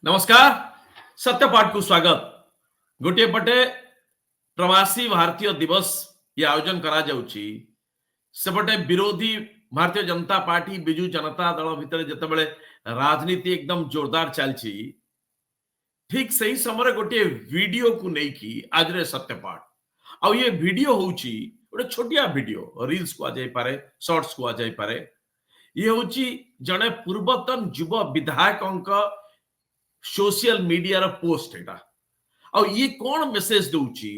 नमस्कार सत्यपाठ को स्वागत। गोटे पटे प्रवासी भारतीय दिवस ये आयोजन करा जाउची, सेपटे विरोधी भारतीय जनता पार्टी बिजू जनता दल भितर जितेबाला राजनीति एकदम जोरदार चलची, ठीक सही समय गोटे वीडियो को लेकी आज रे सत्यपाठ आ ये वीडियो होची गोटे छोटिया वीडियो रील्स को आ जाई पारे, शॉर्ट्स को आ जाई पारे। ये होची जने पूर्वतन युवा विधायक सोशल मीडिया रो पोस्ट एटा आ ये कौन मेसेज दउची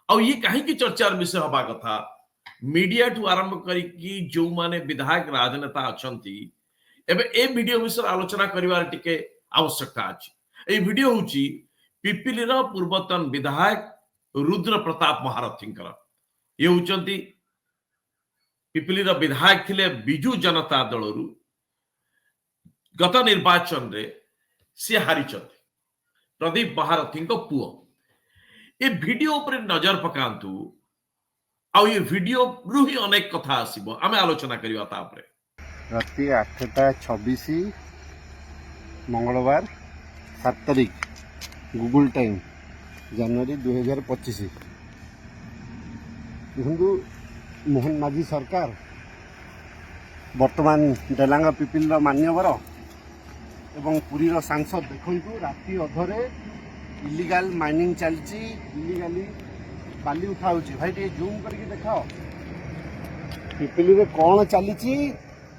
आ ये काहे की चर्चार विषय हबा कथा मीडिया ठू आरंभ करी कि जो माने विधायक राजनेता अछंती एबे ए वीडियो विषय आलोचना करिवार टिके आवश्यकता अछि। ए वीडियो होची पिपिली रो पूर्वतन विधायक रुद्र प्रताप महारथींकर। ये होचंती पिपिली रो विधायक थिले बिजू जनता दलरु गत निर्वाचन रे से हारी प्रदीप महारथी पुओ। ये वीडियो पर नजर पकांतु आ ये वीडियो रु ही अनेक कथा आसीबो, आमे आलोचना करिवा तापरे। राति 8:26 मंगलवार 7 तारीख गूगल टाइम जनवरी 2025। देखु मोहन माझी सरकार वर्तमान डेलांग पिपिल मान्यवर एवं पुरी सांसद देखु राति अधरे इलिगाल माइनिंग चलती, इलिगाली बाली उठा भाई टे जूम करके देखाओ पिपिली रे कौन चली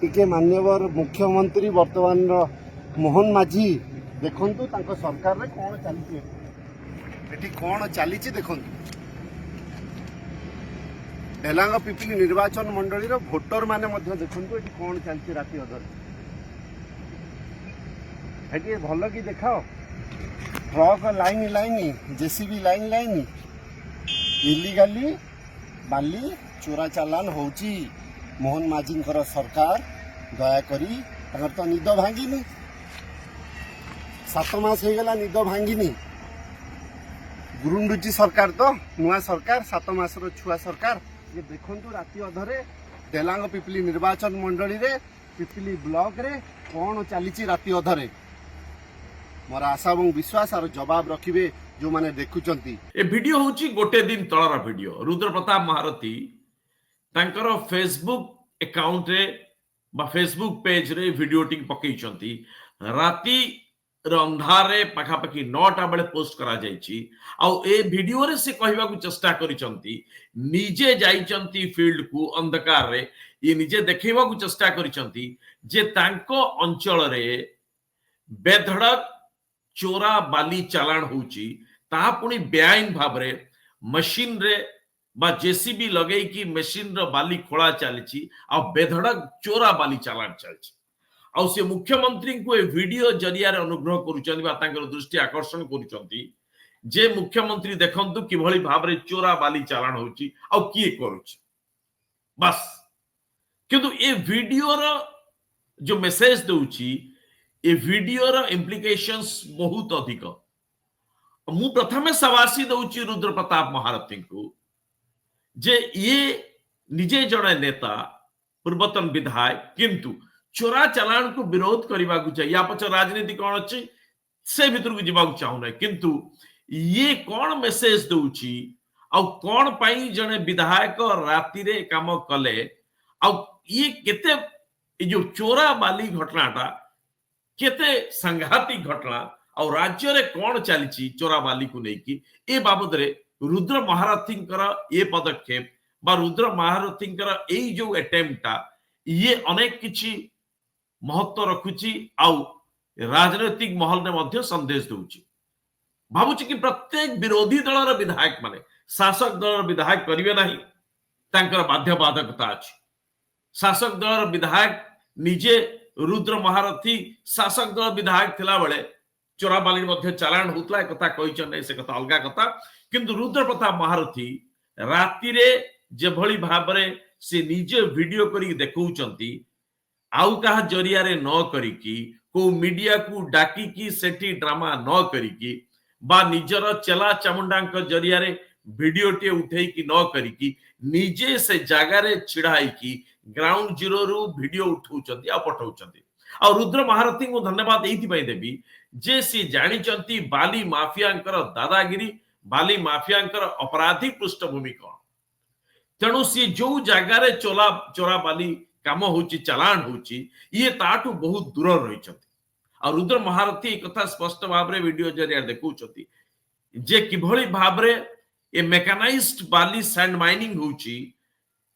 टिके मान्यवर मुख्यमंत्री वर्तमान मोहन माझी देखंतु तांको सरकार रे कौन चली एठी कौन चली देखंतु। डेलांग पिपिली निर्वाचन मंडली रो भोटर माने मध्य देखंतु एठी कौन चलती राति अधरे एठी भल की देखाओ truck line line JCB line line illegally बाली चोरा चालान होची। मोहन माझी सरकार दयाकरी तो निद भांगिनी 7 मास हो गला निद भांगिनी गुरुंडुची सरकार तो नुआ सरकार 7 मास छुआ सरकार। ये देखंतु राति अधरे डेलांग पिपिली निर्वाचन मंडली रे पिपिली ब्लॉक रे कौन चली राति अधरे मोर आशा और विश्वास और जवाब रखिबे जो माने देखुचंती। ए वीडियो होची गोटे दिन तळर वीडियो। रुद्र प्रताप महारथी तांकर फेसबुक अकाउंट रे बा फेसबुक पेज रे वीडियो टिक पकेइचंती। राति अंधारे पाखापाखि 9टा बेले पोस्ट करा जायछि आ ए वीडियो रे से कहबा को चेष्टा करिसंती निजे जाइचंती फील्ड को अंधकार रे ये निजे देखैबा को चेष्टा करिसंती जे तांको अंचल रे बेधड़क चोरा बाली चालान होची ता पुणी बेआईन भाव रे मशीन रे बा जेसीबी लगेई की मशीन रो बाली खोला चलची आ बेधड़क चोरा बाली चालान चलची आ से मुख्यमंत्री को ए वीडियो जरिया रे अनुग्रह करूचंती बा तांकर दृष्टि आकर्षण करूचंती जे मुख्यमंत्री देखंतु किभली भाव रे चोरा बाली चालान होची आ किए करूची बस। किंतु ए वीडियो रो जो मेसेज दउची ए वीडियो रो इम्प्लिकेशंस बहुत अधिक। मु प्रथमे सवासी दउची रुद्र प्रताप महारथी को जे ये निजे जड़े नेता पूर्वतन विधायक किंतु चोरा चालान को विरोध करने को चाहिए। या पछ राजनीति कौन अच्छी से भीतर को जीवा चाहू ना किंतु ये कौन मेसेज दउची आ कौन पाई जने विधायक राति रे काम कले आ ये केते जो चोरा बाली घटनाटा केते सांघातिक घटना और राज्य रे कौन चली चोरा बाली को लेकिन ए बाबद रे रुद्र महारथी ये पदक्षेप बा रुद्र महारथी ए जो अटेम्प्टा ये अनेक किछि महत्व रखुची आउ राजनैतिक महल ने मध्य संदेश दउची। भाबुची कि प्रत्येक विरोधी दल विधायक माने शासक दल विधायक करिवे नाही तांकर बाध्य बाधकता अछि। शासक दल विधायक निजे रुद्र महारथी शासक दल विधायक थिला बेले चोरा बाली मध्य चालान होतला कथा कहिचन से कथा अलगा कथा किंतु रुद्र प्रताप महारथी राति रे जे भली भाबरे से निजे वीडियो करी देखौचंती आउ कहा जरिया रे न करिकी को मीडिया को डाकी की सेठी ड्रामा न करिकी बा निजर चला चामुंडा जरिया रे वीडियो टे उठे की न करिकी निजे से जगह रे छिड़ाई की ग्राउंड जीरो रु वीडियो उठाउचंती आ पठाउचंती आ रुद्र महारथी को धन्यवाद एइथि देवी जे सी जानिचंती बाली माफियांकर दादागिरी बाली माफियांकर अपराधी पृष्ठभूमि कौन तेणु सी जो जगार चोरा बाली काम होची चलाण होची ये ताठू बहुत दूर रही आ रुद्र महारथी कथा स्पष्ट भाव में वीडियो जरिया देखुचंती जे किभली भाव में ये मेकानाइज्ड बाली सैंड माइनिंग होची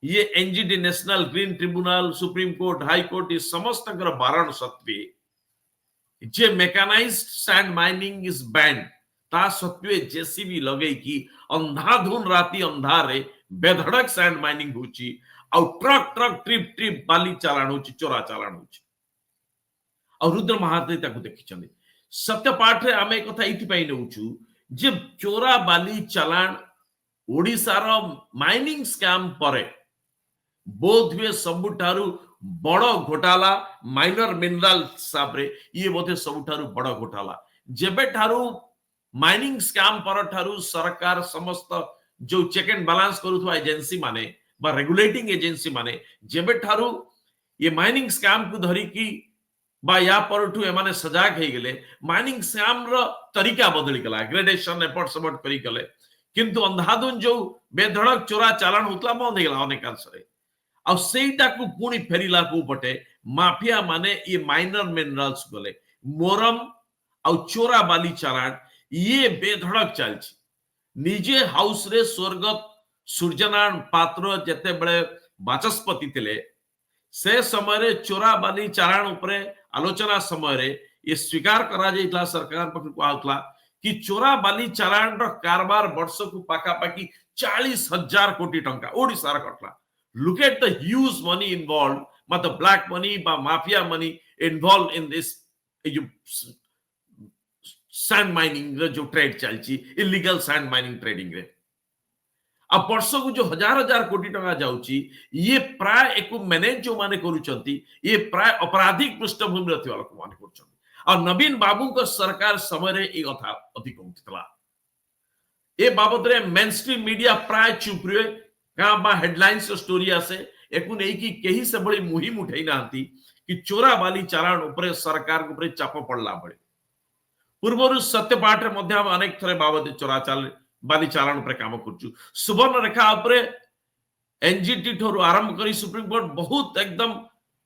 ये NGT national green tribunal supreme court high court ये समस्त बारण सत्वे जे मेकानाइज्ड सैंड माइनिंग इज बैंड ता सत्वे जेसीबी लगे की अंधाधुन राती अंधारे बेधड़क सैंड माइनिंग होची और ट्रक ट्रक ट्रिप ट्रिप बाली चालाण होची चोरा चालाण होची और रुद्र महारथी ताकू देखिछन्ती सत्यपाठ रे आमे कथा इति पई नेउछु जे चोरा बाली चालाण ओडिसार माइनिंग स्कैम परे बोध हुए सबुठारु बड़ घोटाला माइनर मिनरल हिसाब रे ये बोधे सबुठारु बड़ घोटाला जेबे ठारु माइनिंग स्कैम पर ठारु सरकार समस्त जो चेक एंड बैलेंस करूथवा एजेंसी माने बा रेगुलेटिंग एजेंसी माने जेबे ठारु ये माइनिंग स्कैम को धरी की बा या परठु एमाने सजाग हे गेले माइनिंग स्कैम रो तरीका बदली गला ग्रेडेशन एफर्ट सपोर्ट करी गले किंतु अंधाधुन जो बेधड़क चोरा चालाण होतला बंद हे गला अनेक अंशरे आ सेटा को पुणी फेरिला को पटे माफिया माने ये माइनर मिनरल्स गले मोरम आ चोरा बाली चालाण ये बेधड़क चलछि निजे हाउस रे स्वर्गत सूर्यनारायण पात्र जेते बळे बाचस्पति थिले से समय रे चोरा बाली चालाण उपरे आलोचना समय रे ये स्वीकार करा जाइतला सरकार पक्ष को आउतला कि चोरा बाली चालाण रो कारबार वर्ष को पाका पाकी 40,000 कोटी टंका ओडिसा रा कटला look at the huge money involve मतलब ब्लैक मनी बा mafia money involve in this sand mining जो ट्रेड चलची इलीगल सैंड माइनिंग ट्रेडिंग रे अब वर्ष को जो हजार हजार कोटी टंका जाउची ये प्राय एक मैनेज जो माने करूचंती ये प्राय अपराधिक पृष्ठभूमि रथिवा लोक माने करूचंती और नवीन बाबू को सरकार समय रे ए कथा अधिक होतला ए बाबत रे मेन स्ट्रीम मीडिया प्राय चुप रे का बा हेडलाइंस स्टोरी आसे एकु नै की केही से बड़ी मुहिम उठै नांती कि चोरा बाली चालाण ऊपर सरकार ऊपर चाप पड़ला बळे पूर्वरु सत्यपाठ रे मध्य अनेक थरे बाबत चोरा चाल बाली चालाण ऊपर काम करछु सुवर्ण रेखा ऊपर एनजीटी ठोर आरंभ करी सुप्रीम कोर्ट बहुत एकदम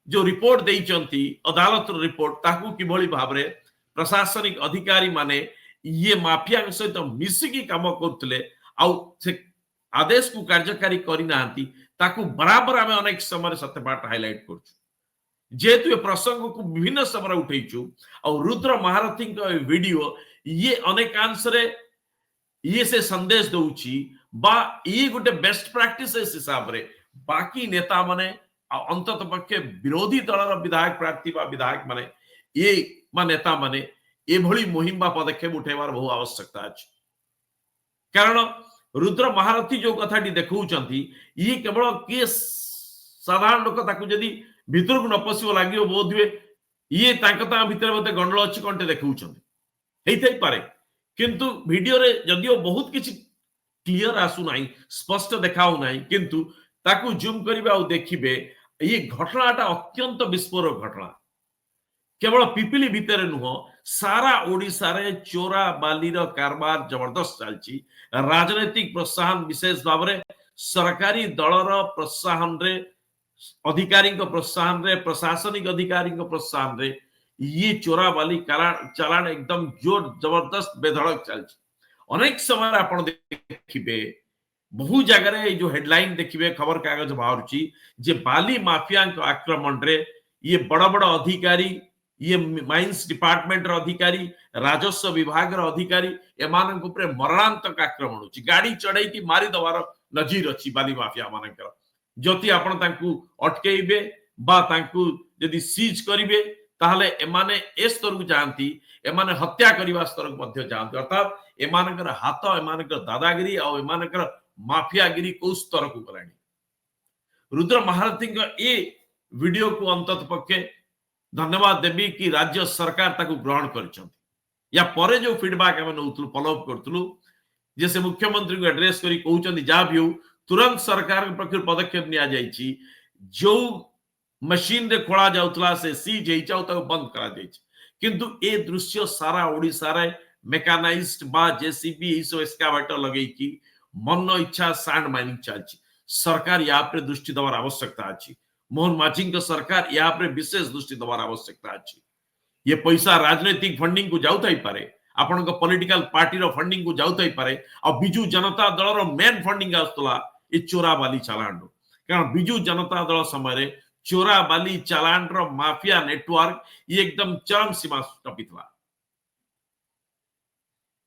जो रिपोर्ट देइचंती अदालत रिपोर्ट ताकू किभली भाबरे प्रशासनिक अधिकारी माने ये माफिया सहित मिसिकी काम करथले आ से आदेश को कार्यकारी करी नांती ताकू बराबर आमे अनेक समय सत्यपाठ हाइलाइट करछु जेतु ये प्रसंग को विभिन्न समय उठैछु और रुद्र महारथी का वीडियो ये अनेकांश रे ये से संदेश दउची बा ये गोटे बेस्ट प्रैक्टिस हिसाब रे बाकी नेता माने अंतत पक्षे विरोधी दलर विधायक प्रार्थी बा विधायक माने ये मा नेता माने ए भली मुहिम बा पदक्षेप उठेबार बहु आवश्यकता अछि कारण रुद्र महारथी जो कथाटी देखौचंती ये केवल के साधारण लोक ताकू जदी भितर को न पसिबो लागियो बोध हुए ये तांकता भितर बोते गंडल अछि कोनटे देखौचंती हेइथै पारे किंतु वीडियो रे जदियो बहुत किछि क्लियर आसु नाही स्पष्ट देखाउ नाही किंतु ताकू जूम करिबा आ देखिबे ये घटनाटा अत्यंत विस्फोरक घटना केवल पिपिली भितर नुह सारा ओडिसा रे चोरा बालीर कारबार जबरदस्त चलची राजनीतिक प्रोत्साहन विशेष भाव रे सरकारी दलर प्रोत्साहन रे अधिकारी प्रोत्साहन रे प्रशासनिक अधिकारी प्रोत्साहन रे ये चोरा बाली चालाण एकदम जोर जबरदस्त बेधड़क चलची अनेक समय आपण देखिबे बहु जगह जो हेडलाइन देखिबे खबर कागज बाहरची जे बाली माफिया आक्रमण रे ये बड़ बड़ अधिकारी ये माइंस डिपार्टमेंट अधिकारी राजस्व विभाग अधिकारी एमान ऊपर मरणांतक आक्रमण होची गाड़ी चढ़ाई की मारी दवार नजीर अछि बाली माफिया मानकर जति आपण तांकू अटकेइबे बा तांकू यदि सीज करिवे ताहले एमाने ए स्तर को जानती एमाने हत्या करिवा स्तर को मध्य जानती अर्थात एमानकर हाथ एमानकर दादागिरी और एमानकर माफियागिरी को स्तर को गलानी रुद्र महारथी का ए वीडियो को अंतत पक्षे धन्यवाद देवी कि राज्य सरकार ताकू ग्रहण करछंती या परे जो फीडबैक हम नउतलु फॉलो अप करतलु जैसे मुख्यमंत्री को एड्रेस करी कहउचंती जा भी हो तुरंत सरकार के पक्ष पदक्षेप निया जाईची जो मशीन रे खोला जाउतला से सीज हेई जाउ ताको बंद करा देछि किंतु ए दृश्य सारा ओडिसा रे मेकानाइज्ड बा जेसीबी ई सब एक्सकावेटर लगेई की मन इच्छा सैंड माइनिंग चलछि सरकार या पे दृष्टि देवार आवश्यकता अछि मोहन माझी के सरकार या पे विशेष दृष्टि देवार आवश्यकता अछि ये पैसा राजनीतिक फंडिंग को जाउताई पारे आपण पॉलिटिकल पार्टी रो फंडिंग को जाउताई पारे आ बिजू जनता दल रो मेन फंडिंग आस्तला ए चोरा बाली चालान कारण बिजू जनता दल समय चोरा बाली चालान रो माफिया नेटवर्क ये एकदम चरम सीमा टपितला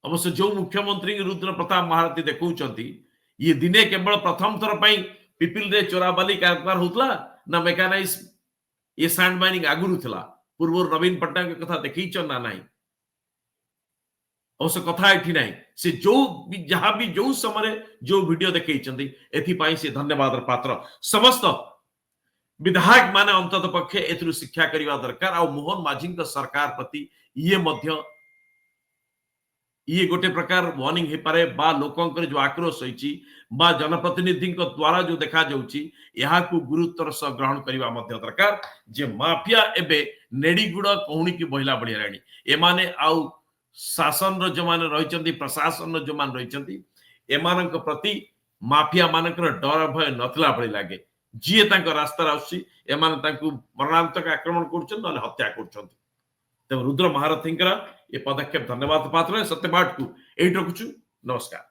अवश्य जो मुख्यमंत्री रुद्र प्रताप महारथी देखौचंती ये दिने केवल प्रथम थर पई पिपिल रे चोरा बाली कारबार होतला ना मेकानाइज ये सैंड माइनिंग आगुरु थिला पूर्व नवीन पट्टनायक के कथा देखैछन ना नाही अवश्य कथा एठी नाही से जो जहां भी जो समय जो वीडियो देखैछंती एथि पई से धन्यवाद पात्र समस्त विधायक माने अंतत पक्षे एथरु शिक्षा करिवा दरकार आ मोहन माझी का सरकार प्रति ये मध्य ये गोटे प्रकार वार्निंग हे पारे बा लोकंकर जो आक्रोश होईची बा जनप्रतिनिधि द्वारा जो देखा जाउची यहा को गुरुत्वर सह ग्रहण करिवा मध्य दरकार जे माफिया एबे नेडीगुड़ कोहुनी की बहिला बढ़ियाराणी एमाने आउ शासन रो जो माने रहिचंती प्रशासन रो जो मान रहिचंती एमानक प्रति माफिया मानकर डर भय नथला भଳି लागे जिए तांको रास्ता आउची एमाने तांको मरणांतक आक्रमण करछन न हत्या करछन तब रुद्र महारथी ये पदक्षेप धन्यवाद पात्र सत्यपाठ को यही रखुचु नमस्कार।